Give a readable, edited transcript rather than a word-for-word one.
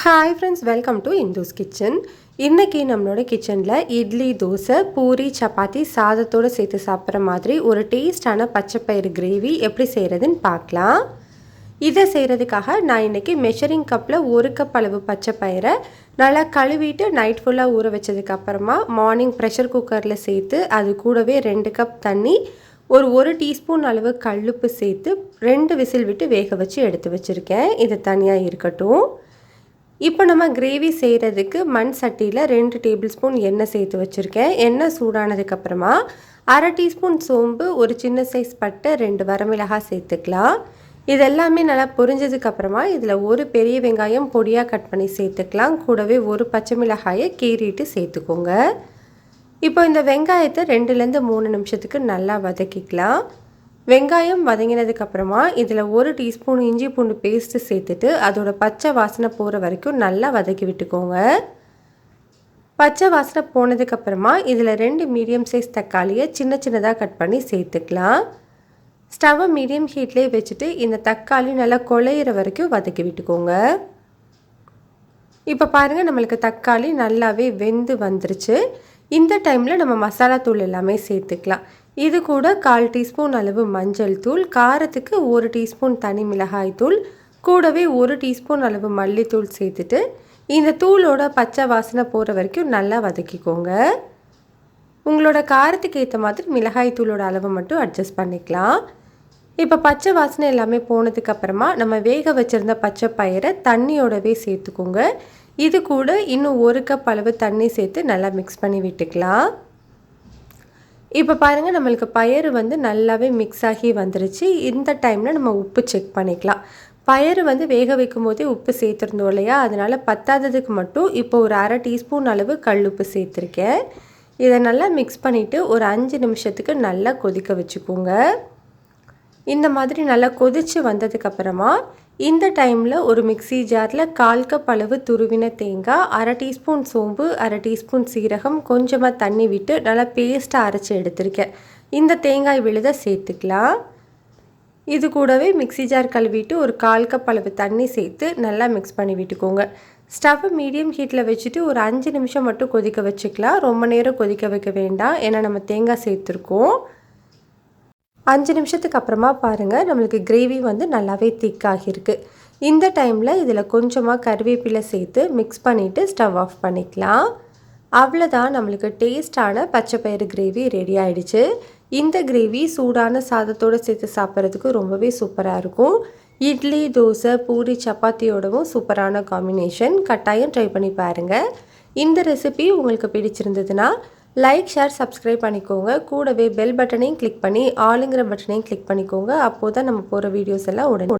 Hi friends, welcome to Indhu's kitchen. இன்னைக்கு நம்மளோட கிச்சன்ல இட்லி, தோசை, பூரி, சப்பாத்தி சாதத்தோட சேர்த்து சாப்பிட்ற மாதிரி ஒரு டேஸ்டான பச்சைப்பயிறு கிரேவி எப்படி செய்யறதுன்னு பார்க்கலாம். இதை செய்யறதுக்காக நான் இன்னைக்கு மெஷரிங் கப்பில் 1 கப் அளவு பச்சைப்பயிரை நல்லா கழுவிட்டு நைட் ஃபுல்லாக ஊற வச்சதுக்கு அப்புறமா மார்னிங் ப்ரெஷர் குக்கரில் சேர்த்து அது கூடவே 2 கப் தண்ணி ஒரு டீஸ்பூன் அளவு கல்லுப்பு சேர்த்து 2 விசில் விட்டு வேக வச்சு எடுத்து வச்சுருக்கேன். இது தனியாக இருக்கட்டும். இப்போ நம்ம கிரேவி செய்கிறதுக்கு மண் சட்டியில் 2 டேபிள் ஸ்பூன் எண்ணெய் சேர்த்து வச்சுருக்கேன். எண்ணெய் சூடானதுக்கப்புறமா 1/2 டீஸ்பூன் சோம்பு, ஒரு சின்ன சைஸ் பட்டை, 2 வரமிளகாய் சேர்த்துக்கலாம். இதெல்லாமே நல்லா பொரிஞ்சதுக்கப்புறமா இதில் ஒரு பெரிய வெங்காயம் பொடியாக கட் பண்ணி சேர்த்துக்கலாம். கூடவே ஒரு பச்சை மிளகாயை கீறிட்டு சேர்த்துக்கோங்க. இப்போ இந்த வெங்காயத்தை 2லேருந்து 3 நிமிஷத்துக்கு நல்லா வதக்கிக்கலாம். வெங்காயம் வதங்கினதுக்கப்புறமா இதில் 1 டீஸ்பூன் இஞ்சி பூண்டு பேஸ்ட்டு சேர்த்துட்டு அதோட பச்சை வாசனை போகிற வரைக்கும் நல்லா வதக்கி விட்டுக்கோங்க. பச்சை வாசனை போனதுக்கப்புறமா இதில் 2 மீடியம் சைஸ் தக்காளியை சின்ன சின்னதாக கட் பண்ணி சேர்த்துக்கலாம். ஸ்டவ்வை மீடியம் ஹீட்லேயே வச்சுட்டு இந்த தக்காளி நல்லா குழையிற வரைக்கும் வதக்கி விட்டுக்கோங்க. இப்போ பாருங்கள், நம்மளுக்கு தக்காளி நல்லாவே வெந்து வந்துருச்சு. இந்த டைமில் நம்ம மசாலா தூள் எல்லாமே சேர்த்துக்கலாம். இது கூட 1/4 டீஸ்பூன் அளவு மஞ்சள் தூள், காரத்துக்கு 1 டீஸ்பூன் தனி மிளகாய் தூள், கூடவே 1 டீஸ்பூன் அளவு மல்லித்தூள் சேர்த்துட்டு இந்த தூளோட பச்சை வாசனை போகிற வரைக்கும் நல்லா வதக்கிக்கோங்க. உங்களோட காரத்துக்கு ஏற்ற மாதிரி மிளகாய் தூளோட அளவு மட்டும் அட்ஜஸ்ட் பண்ணிக்கலாம். இப்போ பச்சை வாசனை எல்லாமே போனதுக்கப்புறமா நம்ம வேக வச்சுருந்த பச்சை பயிரை தண்ணியோடவே சேர்த்துக்கோங்க. இது கூட இன்னும் 1 கப் அளவு தண்ணி சேர்த்து நல்லா மிக்ஸ் பண்ணி விட்டுக்கலாம். இப்போ பாருங்கள், நம்மளுக்கு பயறு நல்லாவே மிக்ஸ் ஆகி வந்துருச்சு. இந்த டைமில் நம்ம உப்பு செக் பண்ணிக்கலாம். பயறு வேக வைக்கும் போதே உப்பு சேர்த்துருந்தோம் இல்லையா, அதனால் பத்தாததுக்கு மட்டும் இப்போ ஒரு 1/2 டீஸ்பூன் அளவு கல்லுப்பு சேர்த்துருக்கேன். இதை நல்லா மிக்ஸ் பண்ணிவிட்டு ஒரு 5 நிமிஷத்துக்கு நல்லா கொதிக்க வச்சுக்கோங்க. இந்த மாதிரி நல்லா கொதித்து வந்ததுக்கப்புறமா இந்த டைமில் ஒரு மிக்ஸி ஜாரில் 1/4 கப் அளவு துருவின தேங்காய், 1/2 டீஸ்பூன் சோம்பு, 1/2 டீஸ்பூன் சீரகம், கொஞ்சமாக தண்ணி விட்டு நல்லா பேஸ்ட்டாக அரைச்சி எடுத்திருக்கேன். இந்த தேங்காய் விழுதை சேர்த்துக்கலாம். இது கூடவே மிக்ஸி ஜார் கழுவிட்டு ஒரு 1/4 கப் அளவு தண்ணி சேர்த்து நல்லா மிக்ஸ் பண்ணி விட்டுக்கோங்க. ஸ்டவ்வை மீடியம் ஹீட்டில் வச்சுட்டு ஒரு 5 நிமிஷம் மட்டும் கொதிக்க வச்சுக்கலாம். ரொம்ப நேரம் கொதிக்க வைக்க வேண்டாம், ஏன்னா நம்ம தேங்காய் சேர்த்துருக்கோம். 5 நிமிஷத்துக்கு அப்புறமா பாருங்கள், நம்மளுக்கு கிரேவி நல்லாவே திக்காகிருக்கு. இந்த டைமில் இதில் கொஞ்சமாக கருவேப்பிலை சேர்த்து மிக்ஸ் பண்ணிவிட்டு ஸ்டவ் ஆஃப் பண்ணிக்கலாம். அவ்வளோதான், நம்மளுக்கு டேஸ்டான பச்சைப்பயிறு கிரேவி ரெடி ஆகிடுச்சு. இந்த கிரேவி சூடான சாதத்தோடு சேர்த்து சாப்பிட்றதுக்கு ரொம்பவே சூப்பராக இருக்கும். இட்லி, தோசை, பூரி, சப்பாத்தியோடவும் சூப்பரான காம்பினேஷன். கட்டாயம் ட்ரை பண்ணி பாருங்கள். இந்த ரெசிபி உங்களுக்கு பிடிச்சிருந்ததுன்னா லைக், ஷேர், சப்ஸ்கிரைப் பண்ணிக்கோங்க. கூடவே பெல் பட்டனையும் கிளிக் பண்ணி ஆளுங்கிற பட்டனையும் கிளிக் பண்ணிக்கோங்க. அப்போ தான் நம்ம போகிற வீடியோஸ் எல்லாம் உடனே